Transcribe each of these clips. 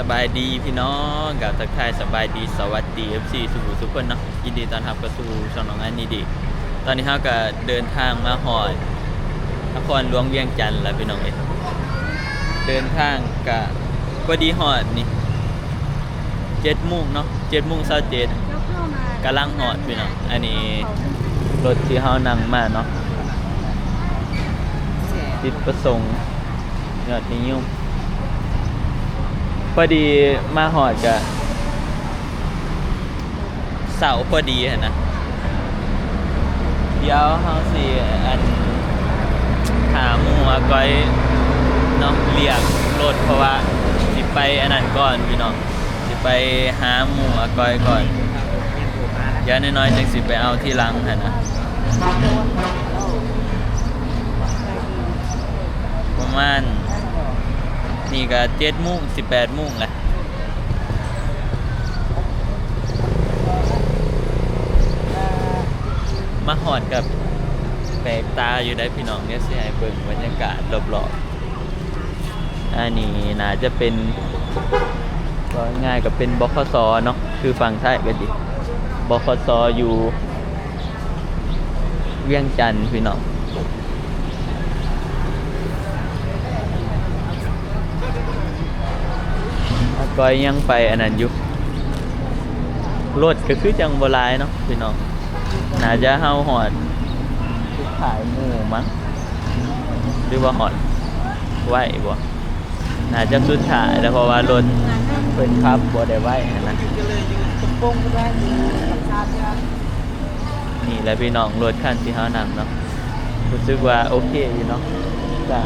สบายดีพี่น้องกับทักทายสบายดีสวัสดี FC ทุกคนเนาะยินดีต้อนรับเข้าสู่ช่องน้องอันนี้ดีตอนนี้เราก็เดินทางมาฮอดนครหลวงเวียงจันทร์แล้วพี่น้องเอ้ยเดินทางก็พอดีฮอดนี่7:00 นเนาะ7:27กำลังฮอดพี่น้องอันนี้รถที่เฮานั่งมาเนาะติดประสงค์ยอดนิยมพอดีมาหอดกับเสาพอดีนะเดี๋ยวเฮาสิอันหาหมู่อาก้อยเนาะเรียกรถเพราะว่าสิไปอันนั้นก่อนพี่น้องสิไปหาหมู่อาก้อยก่อนเดี๋ยวน้อยๆจังสิไปเอาที่หลังหั่นนะประมาณนี่ก็7:00 น 18:00 นแหละมาหอดกับแปลกตาอยู่ได้พี่น้องเนี่ยสิให้เบิ่งบรรยากาศรอบๆอันนี้น่าจะเป็นก็ง่ายกับเป็นบขส.เนาะคือฝั่งไทยก็ดีบขส.อยู่เวียงจันทร์พี่น้องก้อยยังไปอันนั้นอยู่รถก็คือจังบ่หลายเนาะพี่น้องน่าจะเฮาฮอดทุกขายหมู่มั้งหรือว่าฮอดไหวบ่น่าจะสุดท้ายแล้วเพราะว่ารถเพิ่นขับบ่ได้ไหวนะนี่แหละพี่น้องรถคันที่เฮานั่งเนาะรู้สึกว่าโอเคอยู่เนาะจ้า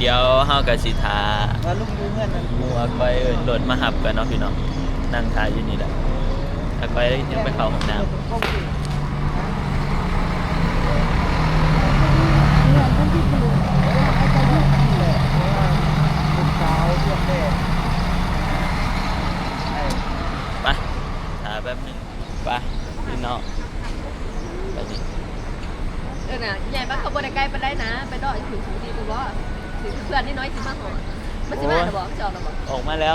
เดี๋ยวเฮากับสิทามัวก้อยรถมาหับกันเนาะพี่น้องนั่งทาอยู่นี่แหละถ้าก้อยยังไปเข้าห้องน้ำไปหาแป๊บนึงไปพี่น้องไปดิน่ะใหญ่บ้านเขาบ่ได้ไกลไปได้นะไปดอยถึงดีดูบ่ถึงเพื่อนนี่น้อยสิมาหอดมันสิมาหรอบ่จอดหรอบ่ออกมาแล้ว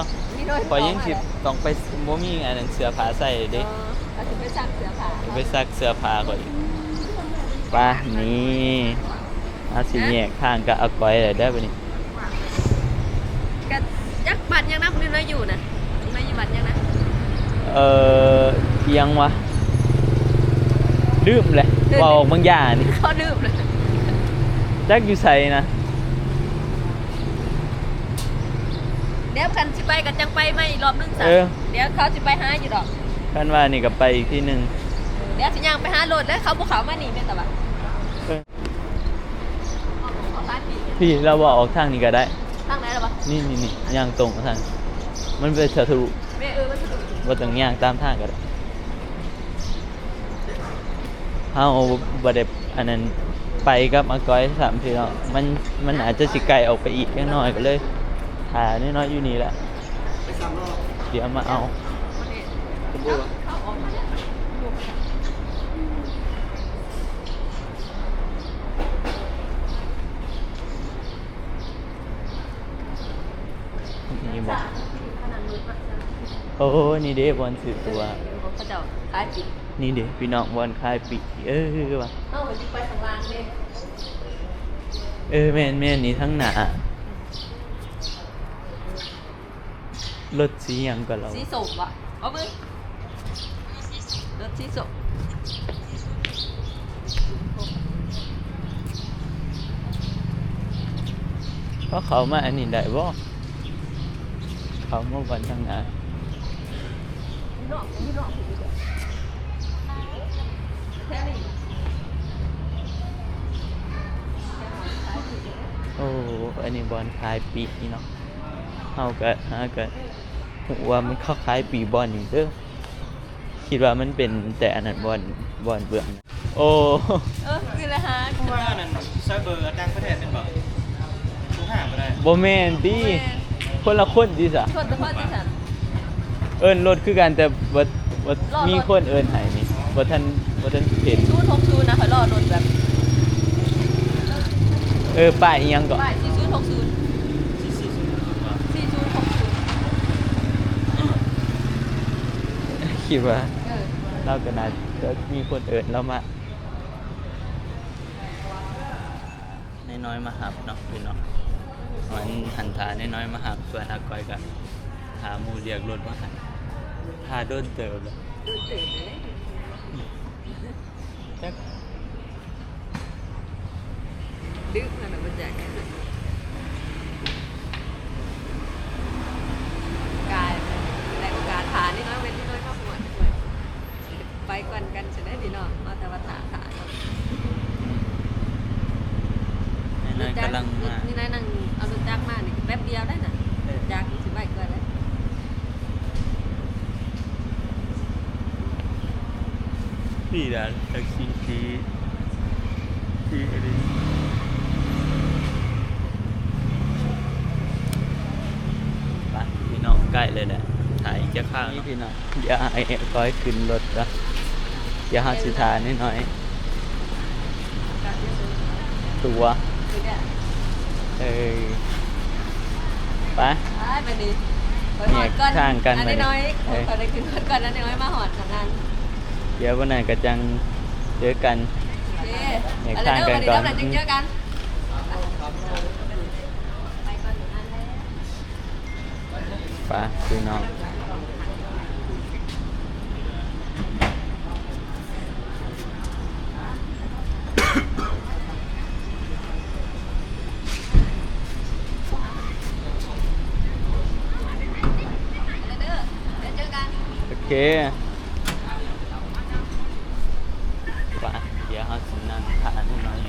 พอยังสิต้องไปบ่มีอันนั้นเสื้อผ้าใส่เด้ก็สิไปซักเสื้อผ้าไปซักเสื้อผ้าก่อนไปนี่อาสิแยกทางกับอาก้อยได้บ่นี่ก็จักบัตรยังนะนี่น้อยอยู่นะน้อยอยู่บัตรยังนะเที่ยงวะลืมเลยว่าออกบางอย่างนี่เขาลืมเลยจักอยู่ใส่นะเดี๋ยวคันสิไปกันจังไปไม่รอบนึงสักเดี๋ยวเขาสิไปหาอยู่ดอกคันว่านี่ก็ไปอีกที่นึงเดี๋ยวสิย่างไปหารถแล้วเขาบ่เขามานี่แม่นตะบ่พี่เราว่าออกทางนี้ก็ได้ทางไหนล่ะบ่นี่ย่างตรงทางมันเป็นทะลุแม่มันทะลุบ่ต้องย่างตามทางก็ได้เฮาบ่ได้อันนั้นไปกับอาก้อย3พี่น้องมันอาจจะสิไกลออกไปอีกจังน้อยก็เลยหาน้อยๆอยู่นี่แหละเดี๋ยวมาเอานี่บอกโอ้นี่เด้บอลสื่อตัวเขาเจ้าขายปีนี่เด้พี่น้องบอลคายปีว่ะไปข้างล่างเด้แม่นนี่ทั้งหนารถสีอย่างกับเราสีส้มว่ะเอามือรถสีส้มเพราะเขามาอันนี้ได้บ่เขามาวันทั้งหนาโอ้อันนี้บอลคายปีเนาะเฮาก็หาก็ว่ามันเข้าคล้ายปีบอลนี่เด้อคิดว่ามันเป็นแต่อันนั้นบอลเบื้องโอ้คือละฮะเพราะว่านั่นไซเบอร์ต่างประเทศเป็นบ่ทุกห่างบ่ได้บ่แม่นติคนละคนดิซะคนละคนดิซะเอิ้นรถคือกันแต่บ่มีคนเอิ้นให้นี่บ่ทันเห็น260นะเขารอรถแบบ ป้ายอีหยังก็ป้าย406 คิดว่า เออ เราก็น่าจะมีคนเอิญเรามาน้อยๆมาหับเนาะพี่น้องมันหันทาน้อยๆมาหับส่วนอากอยก็หาหมูเรียกรถมาหันพาโดนเติมเลย ดูตื่นเลย จัก ดึกนั่นน่ะบ่แจกกายได้โอกาสฐานนี่น้อยเว้นที่น้อยเข้าหมดไปก่อนกันจะได้ดีเนาะเอาแต่ว่าฐาน น้อยๆกำลังมา นี่นายนั่งเอารถจักรมานี่แป๊บเดียวได้น่ะจักรสิไปก่อนเลย พี่ดาแท็กซี่ที่อะไรไปพี่น้องใกล้เลยแหละถ่ายอีกจะข้างนี่พี่น้องอย่าไอ้ก้อยขึ้นรถนะอย่าหาสิทาน้อยๆตัว คือเนี่ย เอ้ยไป ไปนี่ไปหอดก่อน แยกทางกัน อัน ไป นี้น้อย เออ ขอได้ขึ้นก่อนอันนี้น้อยมาหอดของงาน เดี๋ยววันไหนก็จังเจอกัน โอเค แยก อะไร ทาง เด้อ กัน วันนี้ ก่อน เดี๋ยวเราจะเจอกันไปก่อนถึงนั้นแล้ว ไปพี่น้อง อะไรเด้อเดี๋ยวเจอกัน โอเคไปเดี๋ยวเขาสินั่งทานน้อยๆ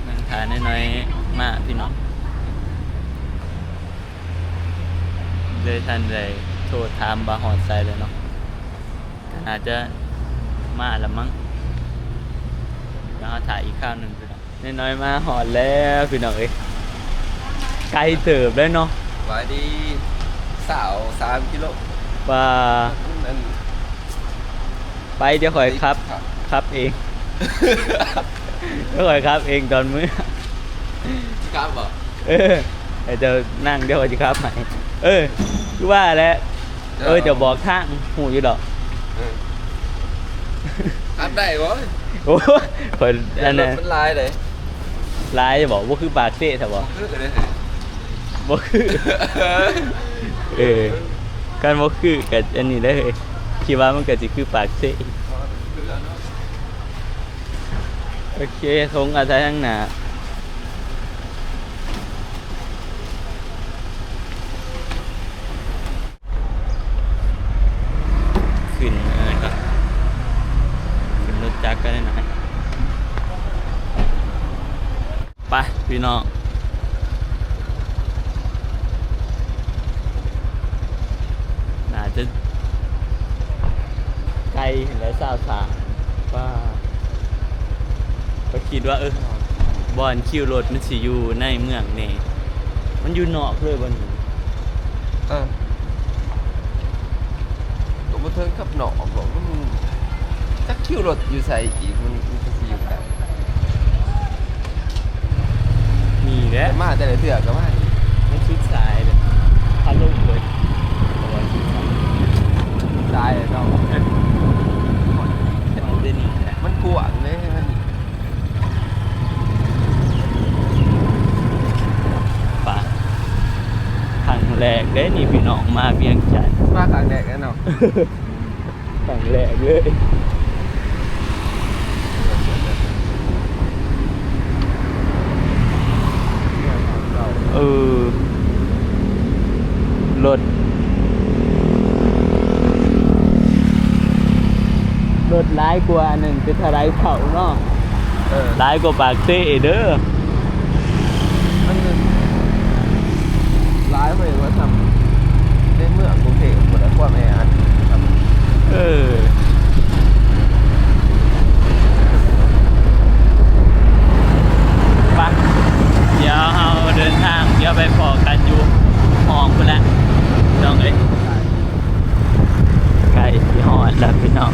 นั่งทานน้อยๆมาพี่น้องเลยท่านเลยโทรถามบาหอดใส่เลยเนาะอาจจะมาแล้วมั้งแล้วเขาถ่ายอีกข้าวหนึ่งพี่น้องน้อยๆมาหอดแล้วพี่น้องเอ้ยไกลเติบเลยเนาะ ไว้ดีสาว3 กิโล ว่า นั่น ไปเดี๋ยวคอยครับครับเอง เดี๋ยวคอยครับเองตอนมื้อ ครับบ่ เออเดี๋ยวนั่งเดี๋ยวคอยจะครับใหม่เออคือว่าแล้วจะบอกทางหูอยู่ดอก ครับได้บ่ โอ้คนอันนั้น มันลายเลย ลายจะบอกว่าคือปากเซ่ถ้าบอก คือเลย บ่คือเออการบ่คือกับอันนี้ได้เลยคิดว่ามันก็สิคือปากเซ่โอเคทงอาศัยทางหน้าขึ้นนะครับขึ้นรถจักรกันได้หน่อยไปพี่น้องน่าจะไกลและสาวสารว่าก็คิดว่าบอนคิวรถมันสิอยู่ในเมืองนี่มันอยู่นอกเลยบนนี้ ตัวบ่เทิงกับหนอกบ่มันจักคิวรถอยู่ใส่อีกมันสิอยู่กัน มีแหล้ว แต่มาแต่ละเทื่อก็มานี่ ไม่ชุดสายเลยพาลงเลยแต่ว่าชุดสาย ได้เนาะ มันจะหนีแหละ มันกว้างเลยมัน ป่ะครั้งแรกได้นี่พี่น้องมาเวียงจันทน์ มาครั้งแรกแล้วเนาะ ครั้งแรกเลย เออรถร้ายกว่าหนึ่งเป็นทลายเผาเนาะร้ายกว่าปากเซ่เด้อ มันร้ายไปว่าทำในเมืองกรุงเทพหมดแล้วกว่าแม่อันทำ เออไปเดี๋ยวเราเดินทางเดี๋ยวไปพอกันอยู่ห้องพุ่นละน้องเอ้ยใกล้ที่หอดแล้วพี่น้อง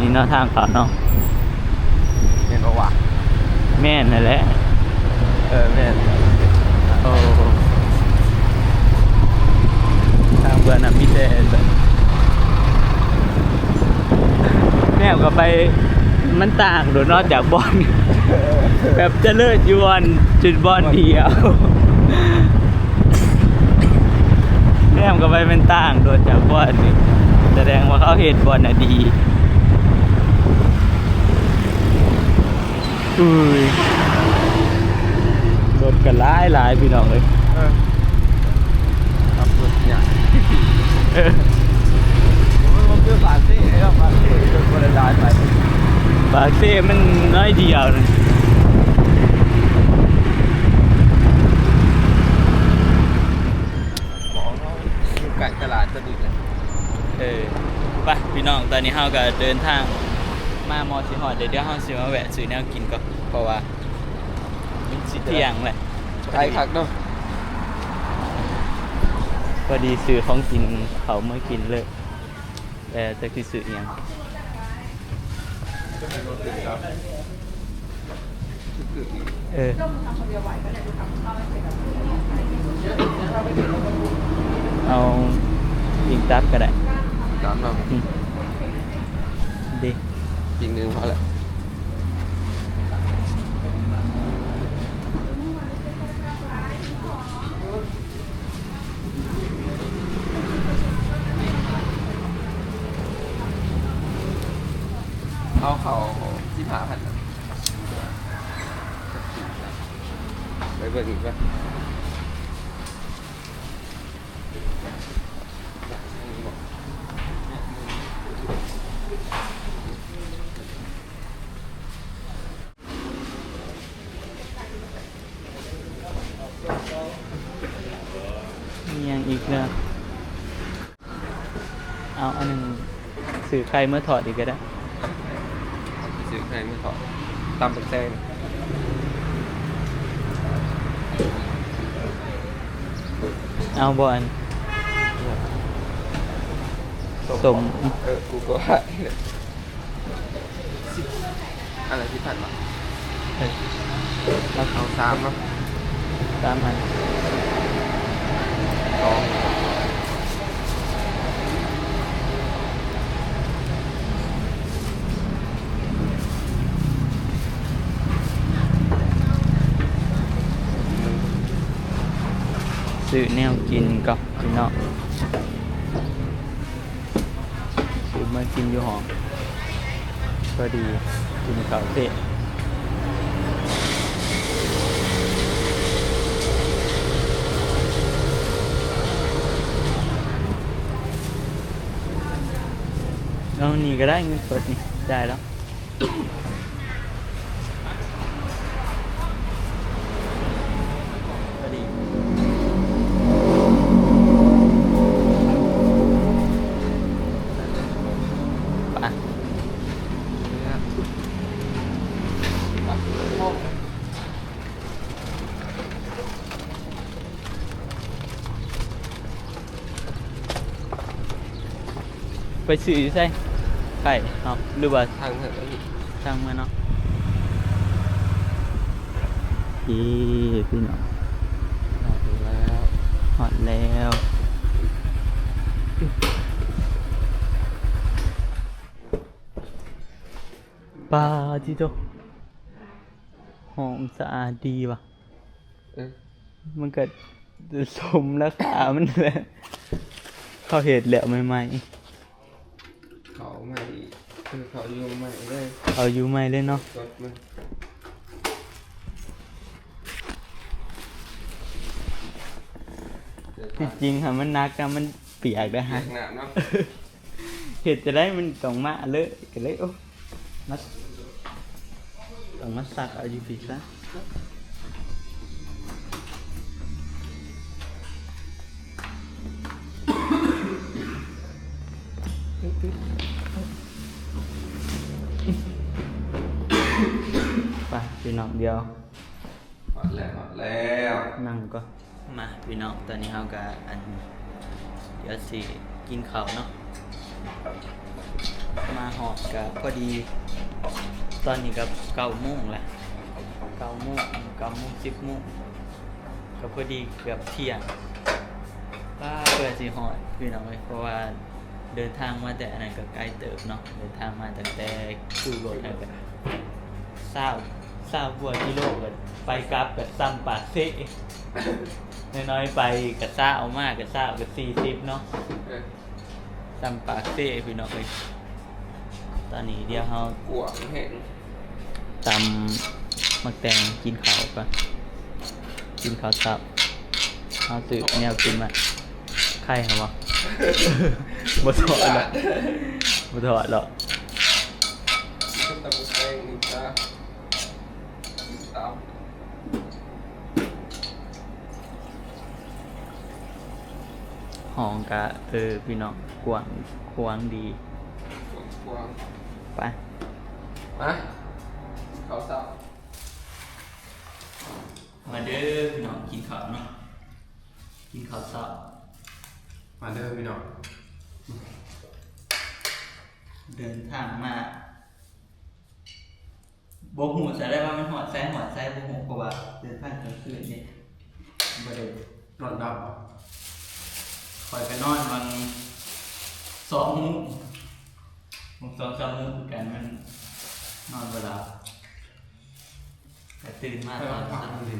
นี่เนาะทางเขาเนาะ แม่นบ่วะ แม่นนั่นแหละ แม่น โอ้ทางเบื่อน่ะมีแต่แบบแม่ก็ไปมันต่างโดยนอกจากบอล แบบเจะเลิศยวนจุดบอลเดียว แม่ก็ไปเป็นต่างโดยจากบอลนี่แสดงว่าเขาเห็นบอลน่ะดีอุ้ยรถกันหลายพี่น้องเลย ครับรถเนี่ย เออ ผมคือปาร์ตี้ไอ้ปาร์ตี้จนบ่ได้ย้ายไป ปากเซ่มันน้อยเดียวนะ หมอเขาอยู่ใกล้ตลาดจะดีเลย ไปพี่น้องตอนนี้เฮาก็เดินทางมามอสิฮอดเดี๋ยวเฮาสิมาแวะซื้อแนวกินก่อนเพราะว่ามันสิเที่ยงแหละ ใกล้คักเนาะ พอดีซื้อของกินเขาเมื่อกินเลยแต่จะคือซื้ออิหยังเอายิงตับก็ได้ ตามเนาะ อืมดี อีกหนึงพอแล้วเอาเขาที่ผาพันไปเบิ่งอีกป่ะมีหยังอีกเนอะเอาอันหนึงซื้อไข่เมื่อถอดอีกก็ได้ ซื้อใครไม่ถอดตำเป็นแซง เอาบอลสม กูก็ว่าอะไรที่ผ่านมา เอ้ย เอาสามเนาะ ตามมัน สอง ซื้อแนวกินกับพี่น้องซื้อมากินอยู่ห้องก็ดีกินข้าวเสร็จเอานี่ก็ได้เงินสดนี่ได้แล้วก็ดี ไปไปซื้อใช่ไข่เอาหรือว่า ทางเถอะแล้วนี่ ช่างมันเนาะอีพี่น้อง ถึงแล้ว หอดแล้วปลาจิโตหอมสะอาดดีว่ะ เออ มันก็สมราคามันแหละเขาเห็ดแล้วใหม่ เขาไม่คือเขาโยงไม่ได้ ๆเอาอยู่ใหม่เลยเนาะ รถมัน ที่จริงค่ะมันนักนะมันเปียกได้ ห ฮะ นักเนาะ เห็ดจะได้มันต้องมาเลยก็เลยโอ้มาต้องมาสักเอาอยู่ปีซะไปพี่น้องเดียว หมดแล้ว นั่งก็มาพี่น้องตอนนี้เราก็อันเดี๋ยวสิกินข้าวเนาะ มาหอบกับพอดี ตอนนี้กับ9 โมงแหละ9 โมง10 โมงก็พอดีเกือบเที่ยงป้าเพื่อสิหอดพี่น้องเลยเพราะว่าเดินทางมาแต่อันนั้นก็ใกล้เติบเนาะเดินทางมาตั้งแต่คิวรถนั่นก็20กว่ากิโลก็ไปกลับกับซ้ำปากเซ่น้อยๆไปกับซ่าเอามากกับซ่ากับ40เนาะซ้ำปากเซ่พี่น้องเลยตอนนี้เดี๋ยวเฮา กวางแห้ง ตำมักแตงกินข้าวก่อนกินข้าวเช้าเอาซื้อแนวกินมาไข่ครับวะ บ่ถอดหรอกบ่ถอดหรอก ก็ตำแห้งนี่จ้าตาม ห้องกะพี่น้องกว้างขวางดี กวาง ไป มาเขาสับ มาเด้อพี่น้องกินข้าวเนาะกินข้าวเช้า มาเด้อพี่น้อง เดินทางมาบ่ฮู้จะได้ว่ามันหอดไซบ่ฮู้เพราะว่าเดินทางกลางคืนนี่บ่ได้ นอนดับ คอยไปนอนมัน2 มื้อผม2-3 มื้อกันมันนอนเวลาแต่ตื่นมา ไป ตอน พัก เช้า มันดิ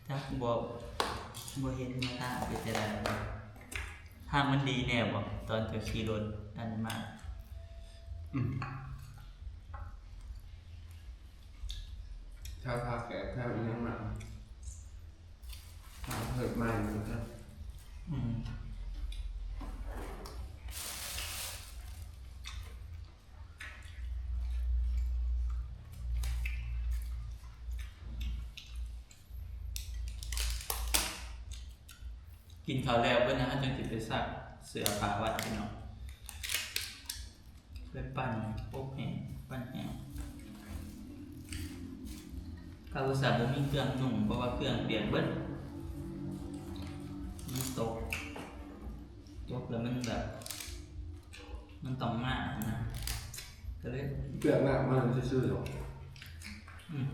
ถ้าบอกบ่เห็นมาทางเป็นจะได้ทางมันดีแน่บ่ตอนเธอขี่รถอันมา ถ้าพาแก่ถ้าเป็นยังหนักเหิดใหม่เหมือนกัน อืมกินข้าวแล้วเพื่อนนะจนจิตไปสักเสือผาวัดพี่น้องไปปั่นอบแห้งปั่นแห้งข้าวสารบ่มีเครื่องนุ่งเพราะว่าเครื่องเปลี่ยนเบิดมันตกแล้วมันแบบ มันต้องมากนะก็เลย เปลือกหน้ามันซื่อๆหรอก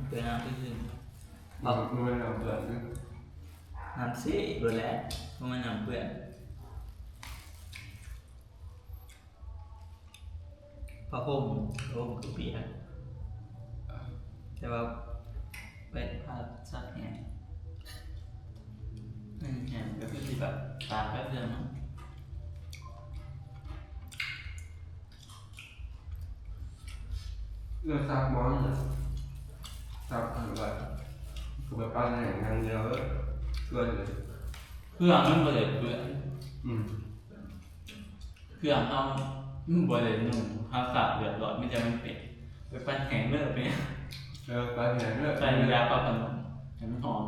เปลี่ยนน้ำที่คือ มันไม่เอาเปลือกนึง น้ำซีโดนแล้วเพราะมันน้ำเปื่อนผ้าห่มคือเปียกแต่ว่าเป็นผ้าซักแห้งแห้งก็คือแบบตากแป๊บเดียวเนาะ เลือกซักมอนซักอะไรคือแบบปั้นแห่งงานเยอะเกินเลย เครื่องมันบ่ได้เปื่อน อืม เครื่องเอาบ่ได้นุ่มผ้าขาดเดือดร้อนไม่จะมันเป็ดไปปั้นแห้งเลิกไปเนี่ย ปั้นแห่งเลือก ใส่ยาปรับผ้านุ่มให้มันหอม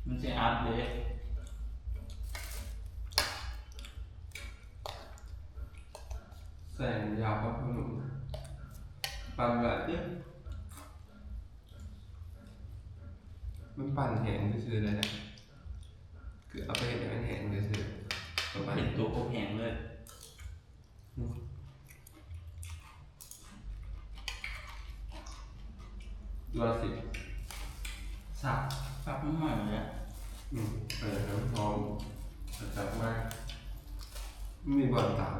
มันจะอัพเลย ใส่ยาปั๊บขนมปั้นแบบนี้มันปั่นแห้งซื่อๆเลยนะคือเอาไปเห็นมันแห้งซื่อๆประมาณ เป็นตัวอบแห้งเลย ตัว10สับ ปรับมันใหม่เลยอะ น้ำหอมจับมากมีบอลตาม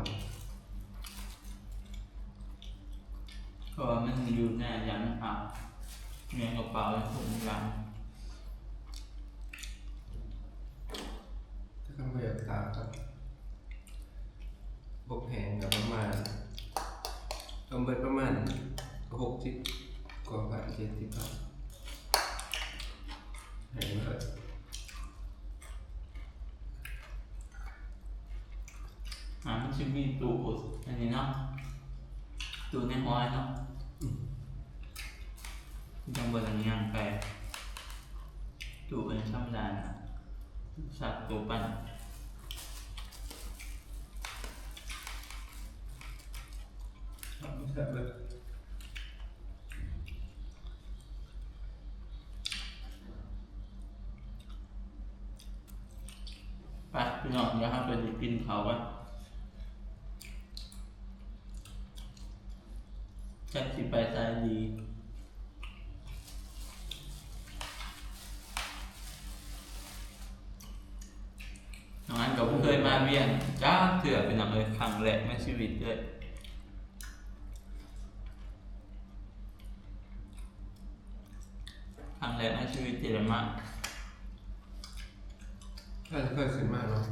ก็มันอยู่ในยางอับเงี้ยกระเป๋าถุงยาง ถ้าต้องไปตามครับบกแหงกับประมาณต้องเบิดประมาณ60 กว่าบาท70 บาทแหงเลย มันจะมีตู้อันนี้เนาะตู้ในห้อยเนาะจังบนย่างไปตู้เป็นธรรมดานะสักตู้ปั้น แซ่บเลย ไปพี่ พี่น้องเดี๋ยวเราไปกินเขาวกันจักสิไปใจดีน้องอันก็เพิ่งเคยมาเวียงจ้าเถื่อเป็นหนังเลยครั้งแรกในชีวิตเลยครั้งแรกในชีวิตที่ได้มา เคยขึ้นมาเนาะ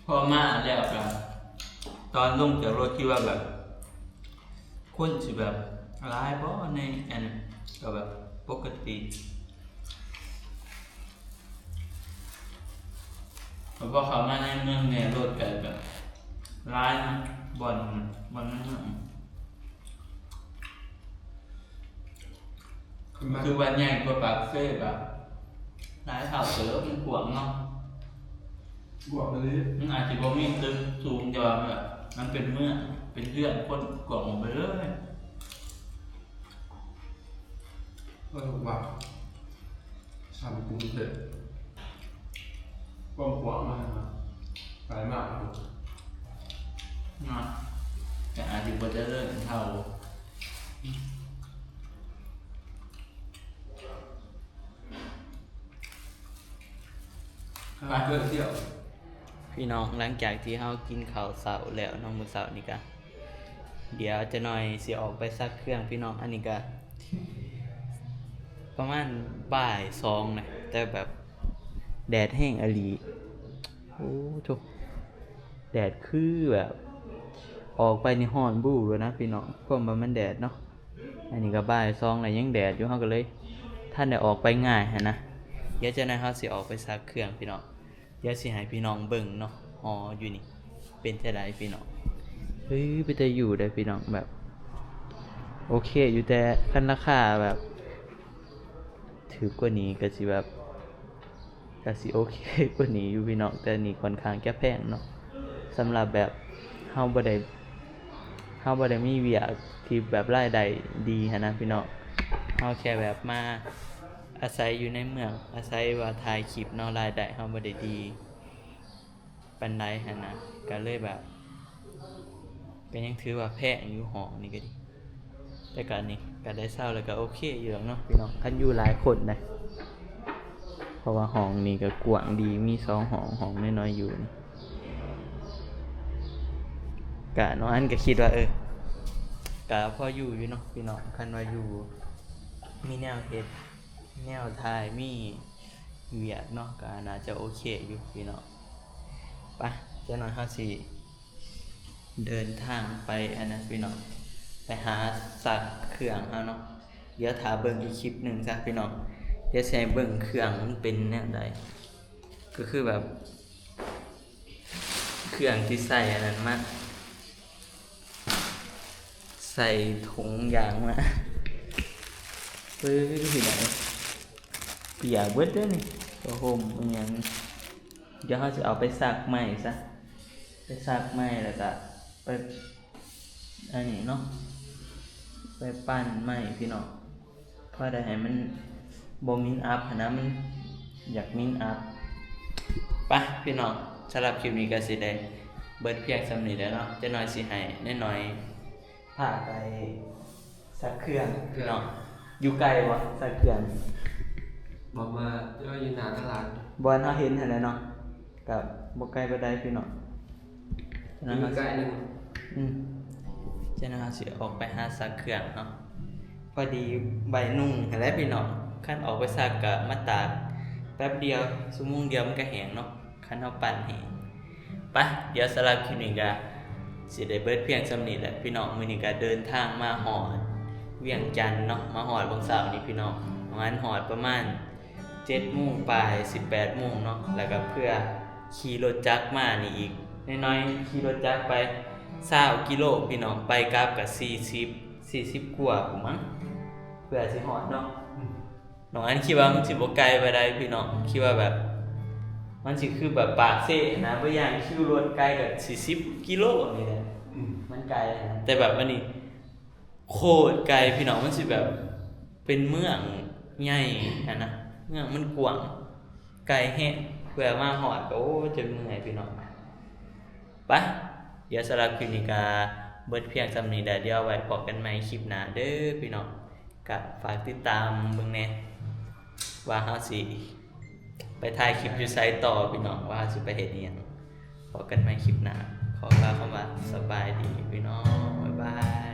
พอมาแล้วกันตอนลงจากรถคิดว่าแบบคนสิแบบร้ายบ่ในอันนั้นก็แบบปกติพอเขามาในเมืองเนี่ยรถกันแบบร้ายนะบ่อนนั้นคือวันใหญ่กว่าปากเซ่แบบร้ายเท่าเสือมันกวางเนาะ บวกเลย มันอาจจะบ่มีตึกสูงแต่ว่าแบบมันเป็นเมืองเป็นเรื่องคนกวางออกไปเลย ก็ถูกว่าทำกรุงเทพกว้างมากนะไกลมากครับ เนาะแต่อาจจะบ่จะเลิกเท่า ไปเพื่อเที่ยว พี่น้องหลังจากที่เฮากินข้าวเช้าแล้วน้องมื้อเช้านี่ก็เดี๋ยวจะหน่อยสิออกไปซักเครื่องพี่น้องอันนี้ก็ประมาณบ่าย2นะแต่แบบแดดแห้งอหลีโอ้ทุกแดดคือแบบออกไปนี่ร้อนบู้เลยนะพี่น้องเพราะว่ามันแดดเนาะอันนี้ก็บ่าย2แล้วยังแดดอยู่เฮาก็เลยท่านได้ออกไปง่ายหั่นนะเดี๋ยวจะหน่อยเฮาสิออกไปซักเครื่องพี่น้องเดี๋ยวสิให้พี่น้องเบิ่งเนาะอ๋ออยู่นี่เป็นจังได๋พี่น้องเฮ้ยไปแต่อยู่ได้พี่น้องแบบโอเคอยู่แต่คันราคาแบบถือกว่านี้ก็สิแบบก็สิโอเคกว่านี้อยู่พี่น้องแต่นี่ค่อนข้างจะแพงเนาะสำหรับแบบเฮาบ่ได้มีเวียกที่แบบรายได้ดีหันนะพี่น้องเฮาแค่แบบมาอาศัยอยู่ในเมืองอาศัยว่าถ่ายคลิปเนาะรายได้เฮาบ่ได้ดีปานใดหันนะก็เลยแบบก็ยังถือว่าแพงอยู่ห้องนี่ก็ดีแต่ก็นี่ก็ได้เช่าแล้วก็โอเคอยู่แล้วเนาะพี่น้องคันอยู่หลายคนนะเพราะว่าห้องนี่ก็กว้างดีมี2ห้องน้อยๆอยู่นี่ก็น้องอันก็คิดว่าก็พออยู่เนาะพี่น้องคันว่าอยู่มีแนวเฮ็ดแนวถ่ายมีเวียกเนาะก็น่าจะโอเคอยู่พี่น้องไปเจ้าน้อยเฮาสิเดินทางไปอันนั้นพี่น้องไปหาสัตว์เครื่องเฮาเนาะเดี๋ยวถ้าเบิ่งอีกคลิปหนึงซะพี่น้องเดี๋ยวสิให้เบิ่งเครื่องมันเป็นแนวใดก็คือแบบเครื่องที่ใส่อันนั้นมาใส่ถุงยางมาที่ไหนเปียกเบิดเด้อนี่ตัวห่มอีหยังเดี๋ยวเฮาสิเอาไปซักใหม่ซะไปซักใหม่แล้วก็ไปอันนี้เนาะไปปั้นใหม่พี่น้องพอได้ให้มันบ่มินอัพหันนะมันอยากมินอัพไปพี่น้องสำหรับคลิปนี้ก็สิได้เบิดเพียงส่ำนี้แล้วเนาะจะน้อยสิให้น้อยๆพาไปซักเครื่องพี่น้องอยู่ไกลบ่ซักเครื่อง บอกมาเราอยู่หน้าตลาด บอนเฮาเห็นหั่นแหละเนาะกับบ่ไกลบ่ได้พี่น้อง อยู่ใกล้หนึง ฉะนั้นเฮาสิออกไปหาซักเครื่องเนาะพอดีใบนุ่งหั่นแหละพี่น้องคันออกไปซักก็มาตากแป๊บเดียวชั่วโมงเดียวมันก็แห้งเนาะคันเฮาปั่นแห้งไปเดี๋ยวสำหรับคลิปนี้ก็สิได้เบิดเพียงส่ำนี้แหละพี่น้องมื้อนี้ก็เดินทางมาฮอดเวียงจันทน์เนาะมาฮอดบางเสาร์นี่พี่น้องประมาณฮอดประมาณ7 โมงปลาย18 โมงเนาะแล้วก็เพื่อขี่รถจักรมานี่อีกน้อยๆขี่รถจักรไป20 กิโลพี่น้องไปกลับก็40กว่าพุ่นมั้งเพื่อสิฮอดเนาะน้องอันคิดว่ามันสิบ่ไกลไปได้พี่น้องคิดว่าแบบมันสิคือแบบปากเซ่นะบ่อย่างคิวรถไกลก็40 กิโลนี่แหละมันไกลนะแต่แบบอันนี้โคตรไกลพี่น้องมันสิแบบเป็นเมืองใหญ่นะเมืองมันกว้าง ไกลแฮะเพื่อมาหอดก็โอ้จนเมื่อยพี่น้องไปเดี๋ยวสำหรับคลิปนี้ก็เบิดเพียงสำนี้เดี๋ยวไว้พบกันใหม่คลิปหน้าเด้อพี่น้องก็ฝากติดตามเบิ่งแหน่ว่าเฮาสิไปถ่ายคลิปอยู่ไสต่อพี่น้องว่าเฮาสิไปเฮ็ดอีหยังพบกันใหม่คลิปหน้าขอกล่าวคำว่าสบายดีพี่น้องบ๊ายบาย